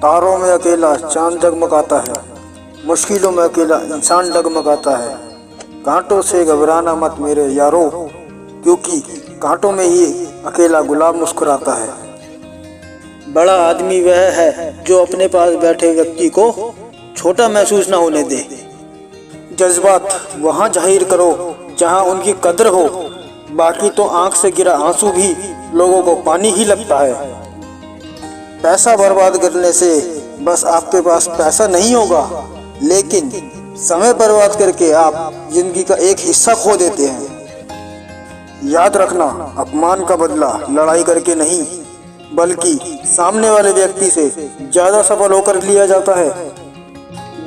तारों में अकेला चांद जगमगाता है, मुश्किलों में अकेला इंसान डगमगाता है। कांटों से घबराना मत मेरे यारो, क्योंकि कांटों में ही अकेला गुलाब मुस्कुराता है। बड़ा आदमी वह है जो अपने पास बैठे व्यक्ति को छोटा महसूस न होने दे। जज्बात वहाँ जाहिर करो जहाँ उनकी कदर हो, बाकी तो आंख से गिरा आंसू भी लोगों को पानी ही लगता है। पैसा बर्बाद करने से बस आपके पास पैसा नहीं होगा, लेकिन समय बर्बाद करके आप जिंदगी का एक हिस्सा खो देते हैं। याद रखना, अपमान का बदला लड़ाई करके नहीं, बल्कि सामने वाले व्यक्ति से ज्यादा सफल होकर लिया जाता है।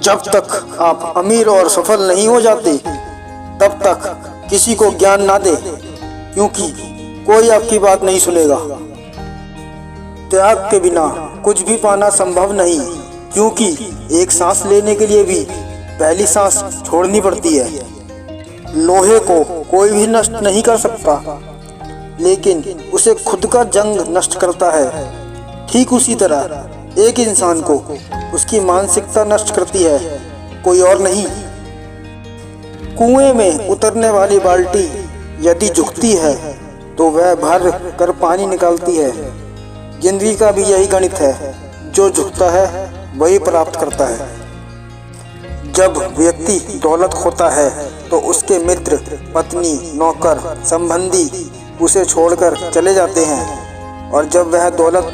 जब तक आप अमीर और सफल नहीं हो जाते, तब तक किसी को ज्ञान ना दे, क्योंकि कोई आपकी बात नहीं सुनेगा। त्याग के बिना कुछ भी पाना संभव नहीं, क्योंकि एक सांस लेने के लिए भी पहली सांस छोड़नी पड़ती है। लोहे को कोई भी नष्ट नहीं कर सकता, लेकिन उसे खुद का जंग नष्ट करता है। ठीक उसी तरह एक इंसान को उसकी मानसिकता नष्ट करती है, कोई और नहीं। कुएं में उतरने वाली बाल्टी यदि झुकती है तो वह भर कर पानी निकालती है। जिंदगी का भी यही गणित है, जो झुकता है वही प्राप्त करता है। जब व्यक्ति दौलत खोता है तो उसके मित्र, पत्नी, नौकर, संबंधी उसे छोड़कर चले जाते हैं, और जब वह दौलत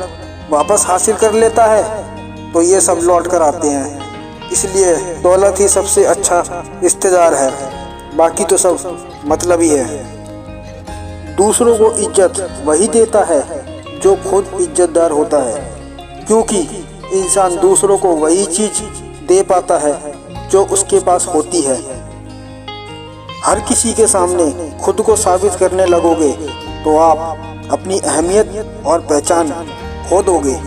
वापस हासिल कर लेता है तो ये सब लौट कर आते हैं। इसलिए दौलत ही सबसे अच्छा रिश्तेदार है, बाकी तो सब मतलब ही है। दूसरों को इज्जत वही देता है जो खुद इज्जतदार होता है, क्योंकि इंसान दूसरों को वही चीज दे पाता है जो उसके पास होती है। हर किसी के सामने खुद को साबित करने लगोगे तो आप अपनी अहमियत और पहचान खो दोगे।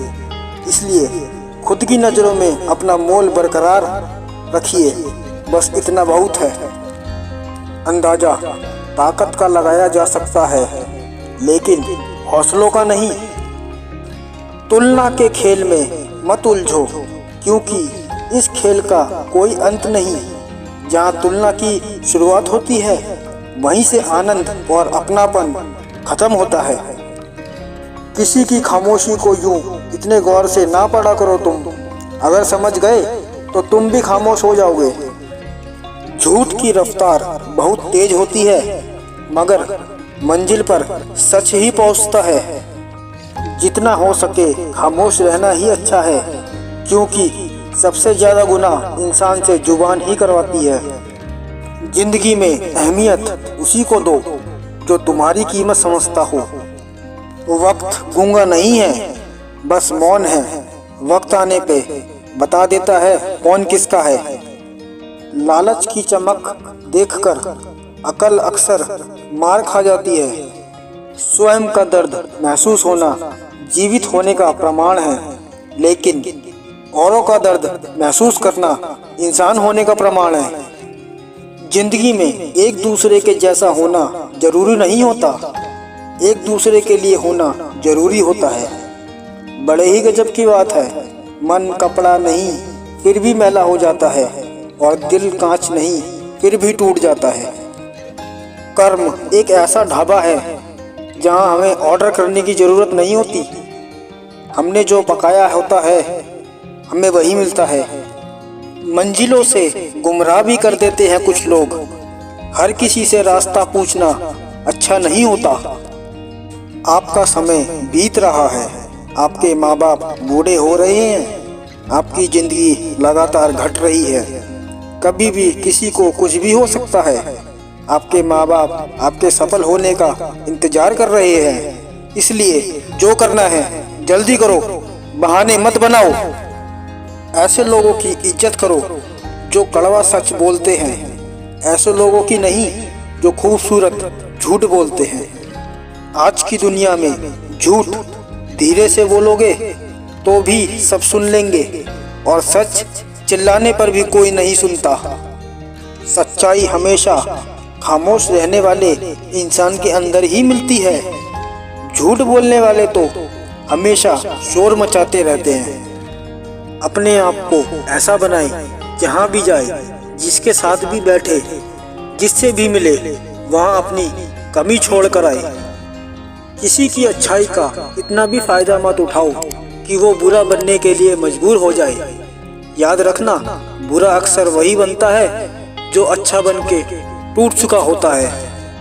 इसलिए खुद की नज़रों में अपना मोल बरकरार रखिए, बस इतना बहुत है। अंदाजा ताकत का लगाया जा सकता है, लेकिन हौसलों का नहीं। तुलना के खेल में मत उलझो, क्योंकि इस खेल का कोई अंत नहीं। जहाँ तुलना की शुरुआत होती है, वहीं से आनंद और अपनापन खत्म होता है। किसी की खामोशी को यूं इतने गौर से ना पढ़ा करो तुम। अगर समझ गए तो तुम भी खामोश हो जाओगे। झूठ की रफ्तार बहुत तेज होती है, मगर मंजिल पर सच ही पहुंचता है। जितना हो सके खामोश रहना ही अच्छा है, क्योंकि सबसे ज्यादा गुनाह इंसान से जुबान ही करवाती है। जिंदगी में अहमियत उसी को दो जो तुम्हारी कीमत समझता हो। वक्त गूंगा नहीं है, बस मौन है। वक्त आने पे बता देता है कौन किसका है। लालच की चमक देखकर अकल अक्सर मार खा जाती है। स्वयं का दर्द महसूस होना जीवित होने का प्रमाण है, लेकिन औरों का दर्द महसूस करना इंसान होने का प्रमाण है। जिंदगी में एक दूसरे के जैसा होना जरूरी नहीं होता, एक दूसरे के लिए होना जरूरी होता है। बड़े ही गजब की बात है, मन कपड़ा नहीं फिर भी मैला हो जाता है, और दिल कांच नहीं फिर भी टूट जाता है। कर्म एक ऐसा ढाबा है जहां हमें ऑर्डर करने की ज़रूरत नहीं होती। हमने जो पकाया होता है हमें वही मिलता है। मंजिलों से गुमराह भी कर देते हैं कुछ लोग। हर किसी से रास्ता पूछना अच्छा नहीं होता। आपका समय बीत रहा है, आपके माँ बाप बूढ़े हो रहे हैं, आपकी ज़िंदगी लगातार घट रही है। कभी भी किसी को कुछ भी हो सकता है। आपके माँ बाप आपके सफल होने का इंतजार कर रहे हैं, इसलिए जो करना है जल्दी करो, बहाने मत बनाओ। ऐसे लोगों की इज्जत करो जो कड़वा सच बोलते हैं, ऐसे लोगों की नहीं जो खूबसूरत झूठ बोलते हैं। आज की दुनिया में झूठ धीरे से बोलोगे तो भी सब सुन लेंगे, और सच चिल्लाने पर भी कोई नहीं सुनता। सच्चाई हमेशा खामोश रहने वाले इंसान के अंदर ही मिलती है। झूठ बोलने वाले तो हमेशा शोर मचाते रहते हैं। अपने आप को ऐसा बनाए, जहाँ भी जाए, जिसके साथ भी बैठे, जिससे भी मिले, वहाँ अपनी कमी छोड़ कर आए। किसी की अच्छाई का इतना भी फायदा मत उठाओ कि वो बुरा बनने के लिए मजबूर हो जाए। याद रखना, बुरा अक्सर वही बनता है जो अच्छा बन के टूट चुका होता है।